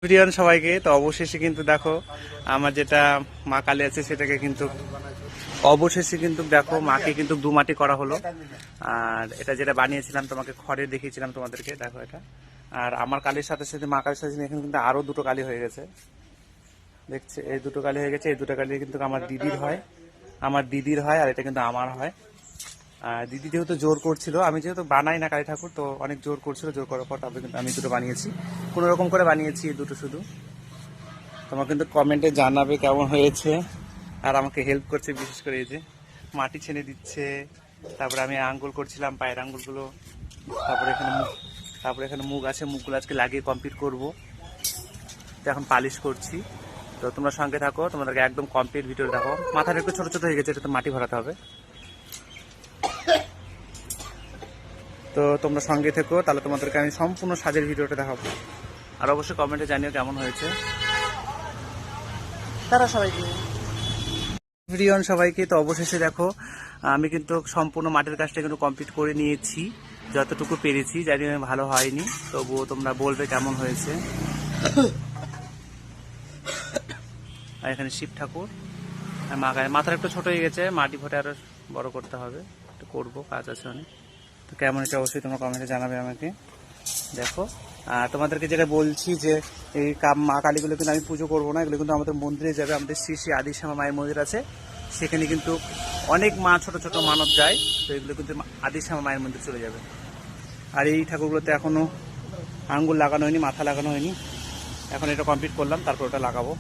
প্রিয়ন সবাইকে। তো অবশেষে কিন্তু দেখো আমার যেটা মা কালী আছে সেটাকে কিন্তু অবশেষে কিন্তু দেখো মাকে কিন্তু দুমাটি করা হলো। আর এটা যেটা বানিয়েছিলাম তোমাকে খড়ে দেখিয়েছিলাম তোমাদেরকে, দেখো এটা। আর আমার কালীর সাথে সাথে মা কালীর সাথে এখানে কিন্তু আরো দুটো কালী হয়ে গেছে, দেখছে এই দুটো কালী হয়ে গেছে। এই দুটো কালী কিন্তু আমার দিদির হয় আর এটা কিন্তু আমার হয়। দিদি যেহেতু জোর করছিল, আমি যেহেতু বানাই না কালী ঠাকুর, তো অনেক জোর করছিল, জোর করার পর তারপরে কিন্তু আমি দুটো বানিয়েছি, কোনো রকম করে বানিয়েছি এই দুটো শুধু। তোমার কিন্তু কমেন্টে জানাবে কেমন হয়েছে। আর আমাকে হেল্প করছে বিশেষ করে এই যে মাটি ছেনে দিচ্ছে, তারপরে আমি আঙ্গুল করছিলাম পায়ের আঙ্গুলগুলো, তারপরে এখানে মুখ আছে, মুখগুলো আজকে লাগিয়ে কমপ্লিট করব। তো এখন পালিশ করছি। তো তোমরা সঙ্গে থাকো, তোমাদেরকে একদম কমপ্লিট ভিডিও দেখো। মাথাটা একটু ছোট ছোট হয়ে গেছে, এটা তো মাটি ভরাতে হবে। তো তোমরা সঙ্গে থেকো, তাহলে তোমাদেরকে আমি সম্পূর্ণ সাজের ভিডিওটা দেখাবো। আর অবশ্যই কমেন্টে জানিও কেমন হয়েছে। তারা সবাইকে প্রিয়ন সবাইকে। তো অবশেষে দেখো আমি কিন্তু সম্পূর্ণ মাটির কাজটা কিন্তু কমপ্লিট করে নিয়েছি, যতটুকু পেরেছি। জানি আমি ভালো হয়নি, তবুও তোমরা বলবে কেমন হয়েছে। আর এখানে শিব ঠাকুর, মাথার একটু ছোট হয়ে গেছে, মাটি ভরে আরো বড় করতে হবে, একটু করবো, কাজ আছে অনেক। তো কেমন এটা অবশ্যই তোমরা কমেন্টে জানাবে আমাকে। দেখো তোমাদেরকে যেটা বলছি যে এই মা কালীগুলো কিন্তু আমি পুজো করবো না, এগুলো কিন্তু আমাদের মন্দিরে যাবে। আমাদের শ্রী শ্রী আদিশ্যামা মায়ের মন্দির আছে, সেখানে কিন্তু অনেক মা ছোট ছোট মানব যায়। তো এগুলো কিন্তু আদিশ্যামা মায়ের মন্দির চলে যাবে। আর এই ঠাকুরগুলোতে এখনো আঙ্গুল লাগানো হয়নি, মাথা লাগানো হয়নি। এখন এটা কমপ্লিট করলাম, তারপর ওটা লাগাবো।